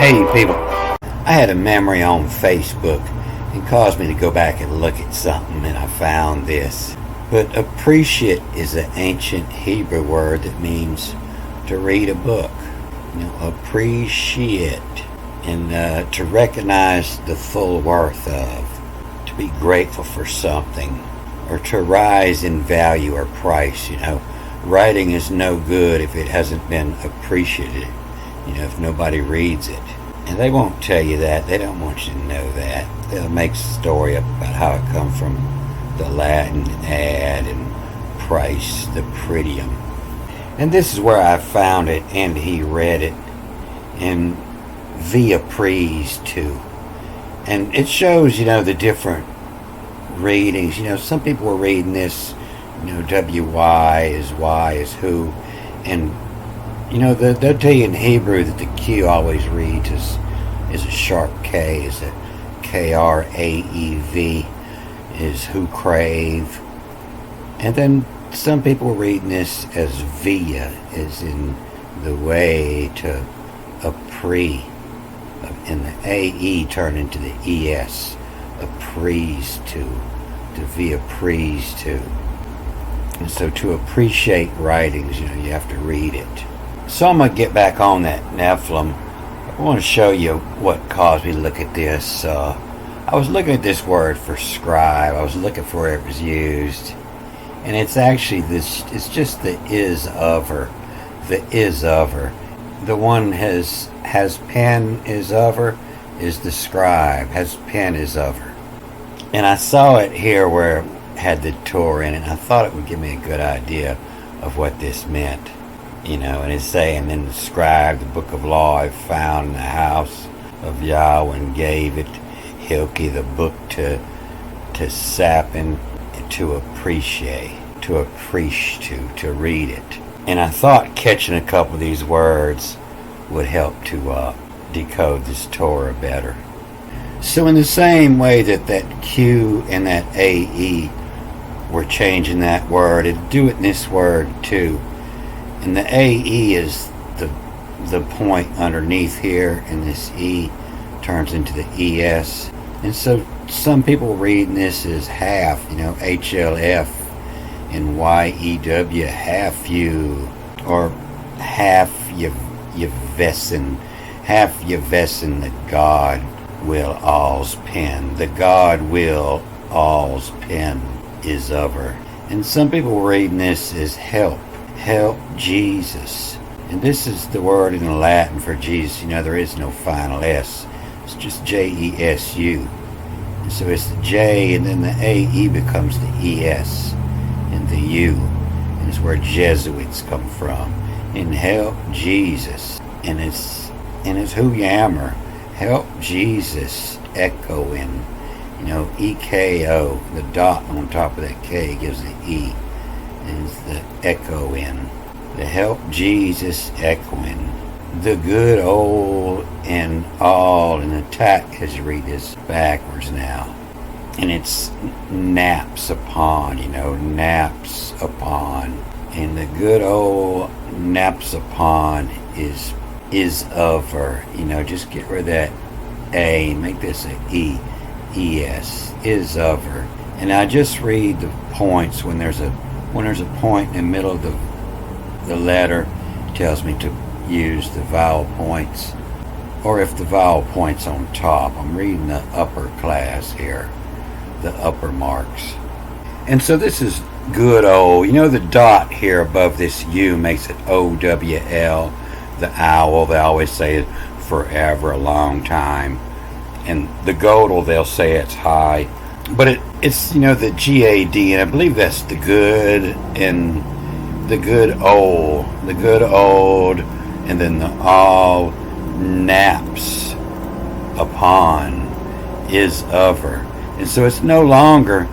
Hey people, I had a memory on Facebook and caused me to go back and look at something, and I found this. But appreciate is an ancient Hebrew word that means to read a book. Appreciate, and to recognize the full worth of, to be grateful for something, or to rise in value or price. Writing is no good if it hasn't been appreciated, if nobody reads it. And they won't tell you that. They don't want you to know that. They'll make a story up about how it comes from the Latin ad and price, the pretium. And this is where I found it, and he read it in via Pries too. And it shows, the different readings. Some people were reading this, W-Y is who. And, they'll tell you in Hebrew that the Q always reads is a sharp K, is a K-R-A-E-V, is who crave. And then some people were reading this as via, as in the way to appre, and the A-E turned into the E-S, appraise to via praise to. And so to appreciate writings, you have to read it. So I'm going to get back on that Nephilim. I want to show you what caused me to look at this. I was looking at this word for scribe. I was looking for where it was used. And it's actually this, it's just the is-over. The is-over. The one has pen is-over is the scribe. Has pen is-over. And I saw it here where it had the Torah in it. I thought it would give me a good idea of what this meant. And it's saying, in the scribe, the book of law, I found in the house of Yahweh and gave it, Hilki, the book to Sapin, to appreciate, to read it. And I thought catching a couple of these words would help to decode this Torah better. So in the same way that Q and that AE were changing that word, it'd do it in this word too. And the AE is the point underneath here, and this E turns into the ES. And so some people reading this as half, HLF and YEW, half you, or half Yevessin, that God will all's pen. The God will all's pen is over. And some people reading this as help Jesus. And this is the word in the Latin for Jesus. There is no final S. It's just Jesu. And so it's the J, and then the AE becomes the ES and the U. And it's where Jesuits come from. And help Jesus. And it's who yammer. Help Jesus echoing. EKO. The dot on top of that K gives the E. Is the echo in. The help Jesus echoing. The good old and all, and attack as you read this backwards now. And it's naps upon, naps upon. And the good old naps upon is over. Just get rid of that A, make this a E, ES, is over. And I just read the points when there's a point in the middle of the letter, it tells me to use the vowel points, or if the vowel point's on top. I'm reading the upper class here, the upper marks. And so this is good old, the dot here above this U makes it OWL, the owl. They always say it forever, a long time. And the godel, they'll say it's high. But it's the GAD, and I believe that's the good, and the good old, and then the all naps upon is over. And so it's no longer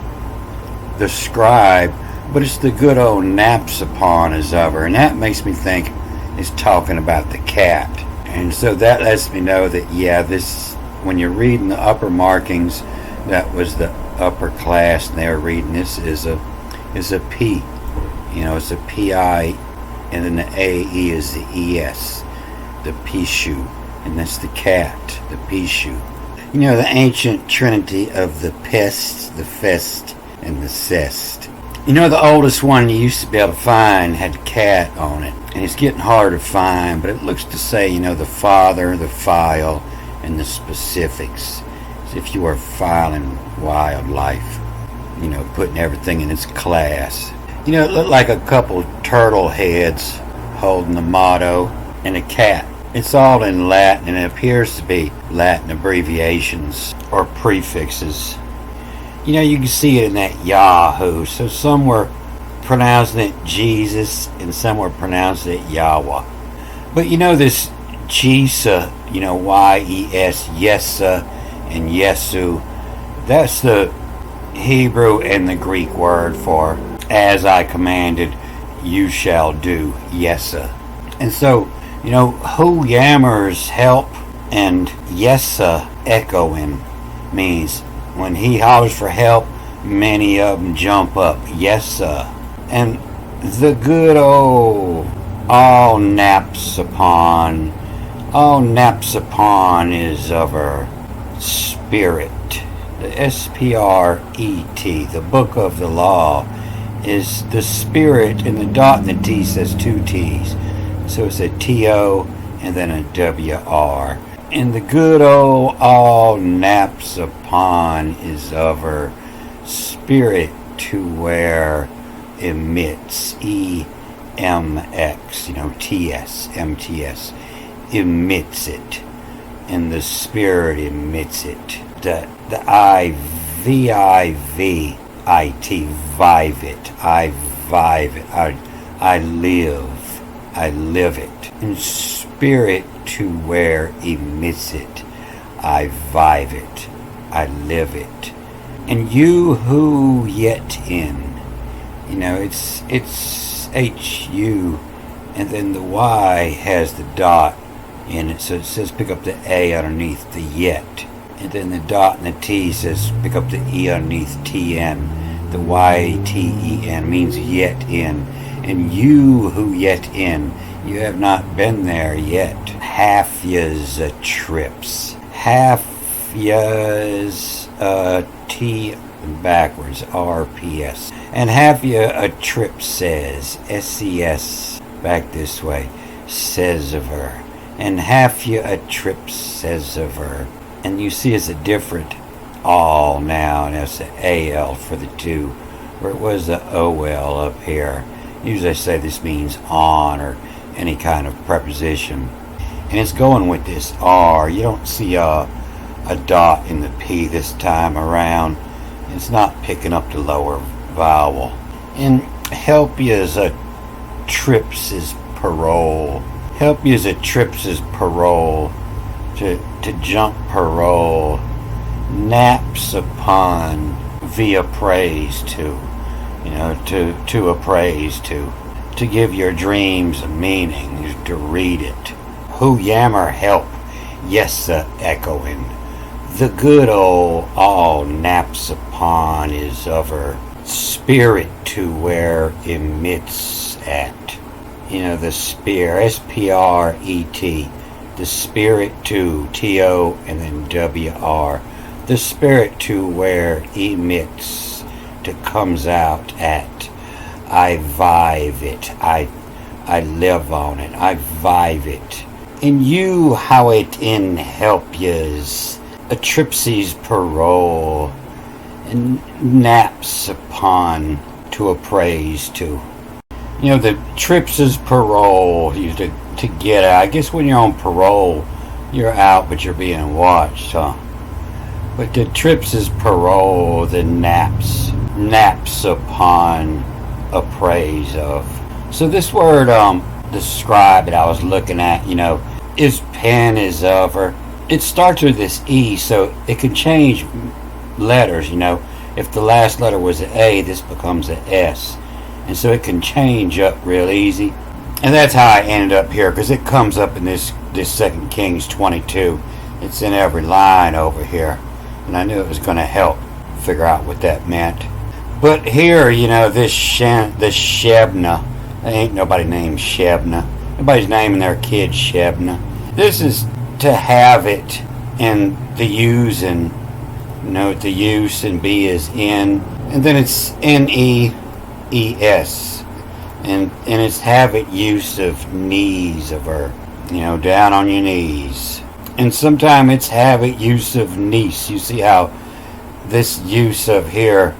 the scribe, but it's the good old naps upon is over. And that makes me think it's talking about the cat. And so that lets me know that, this, when you're reading the upper markings, that was the upper class, and they were reading this is a P. It's a PI, and then the AE is the ES, the Pishu. and that's the cat, the Pishu. You know, the ancient trinity of the pest, the fest, and the cest. You know, the oldest one you used to be able to find had cat on it, and it's getting harder to find, but it looks to say, you know, the father, the file, and the specifics, as if you were filing wildlife, you know, putting everything in its class. You know, it looked like a couple turtle heads holding the motto, and a cat. It's all in Latin, and it appears to be Latin abbreviations or prefixes. You know, you can see it in that Yahoo. So some were pronouncing it Jesus, and some were pronouncing it Yahweh. But you know, this Jesa, you know, Y-E-S, Yesa, and Yesu, that's the Hebrew and the Greek word for as I commanded, you shall do, Yesa. And so, you know, who yammers help, and Yesa echoing means when he hollers for help, many of them jump up, Yesa. And the good old all naps upon is of our spirit. The S-P-R-E-T, the book of the law, is the spirit, and the dot and the T says two T's. So it's a T-O and then a W-R. And the good old all naps upon is of her spirit to where emits, E-M-X, you know, T-S, M-T-S, emits it. And the spirit emits it. The I-V-I-V-I-T, vive it. I vive it. I live it. And spirit to where emits it. I vive it. I live it. And you who yet in, you know, it's H-U, and then the Y has the dot in it, so it says pick up the A underneath the yet. And then the dot and the T says pick up the E underneath TN. The Y-T-E-N means yet in. And you who yet in, you have not been there yet. Half ya's trips. Half ya's T backwards, R-P-S. And half ya a trip says, S-C-S, back this way, says of her. And half ya a trip says of her. And you see it's a different all now, and it's an A-L for the two, where it was the O-L up here. Usually I say this means on, or any kind of preposition. And it's going with this R. You don't see a dot in the P this time around. It's not picking up the lower vowel. And help you as a trips is parole. Help you as a trips is parole. To jump parole. Naps upon via praise to. You know, to appraise to give your dreams a meaning, to read it. Who yammer help, yes, echoing. The good old all naps upon is of her spirit to where emits at. You know, the spear, S-P-R-E-T, the spirit to, T-O, and then W-R. The spirit to where emits, to comes out at. I vive it. I live on it. I vive it. And you how it in help yas, a tripsies parole, and naps upon to appraise to. You know, the trips is parole, you to get out. I guess when you're on parole, you're out, but you're being watched, huh? But the trips is parole, the naps upon appraise of. So this word, describe it, I was looking at, you know, is pen is over. It starts with this E, so it can change letters, you know. If the last letter was an A, this becomes an S. And so it can change up real easy. And that's how I ended up here, because it comes up in this 2 Kings 22. It's in every line over here. And I knew it was going to help figure out what that meant. But here, you know, this Shebna, there ain't nobody named Shebna. Nobody's naming their kid Shebna. This is to have it and the using. Note the use and B is in, and then it's N-E-E-S, and it's have it use of knees of her, down on your knees. And sometimes it's have it use of niece. You see how this use of here,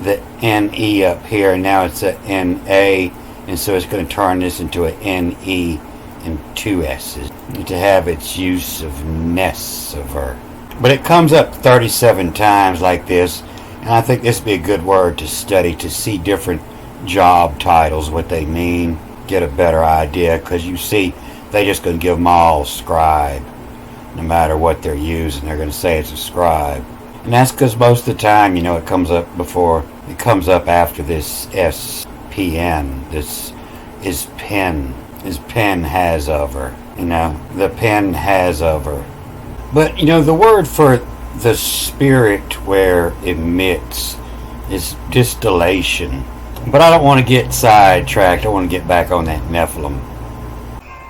the N-E up here, now it's a N-A, and so it's going to turn this into an N-E and two S's to have its use of ness of her. But it comes up 37 times like this, and I think this would be a good word to study, to see different job titles, what they mean, get a better idea, because you see, they just going to give them all scribe. No matter what they're using, they're going to say it's a scribe. And that's because most of the time, it comes up after this S-P-N. This is pen. His pen has of her. The pen has of her. But, the word for the spirit where emits is distillation. But I don't want to get sidetracked. I want to get back on that Nephilim.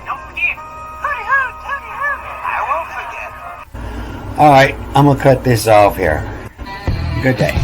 Don't forget. I won't forget. Alright, I'm going to cut this off here. Good day.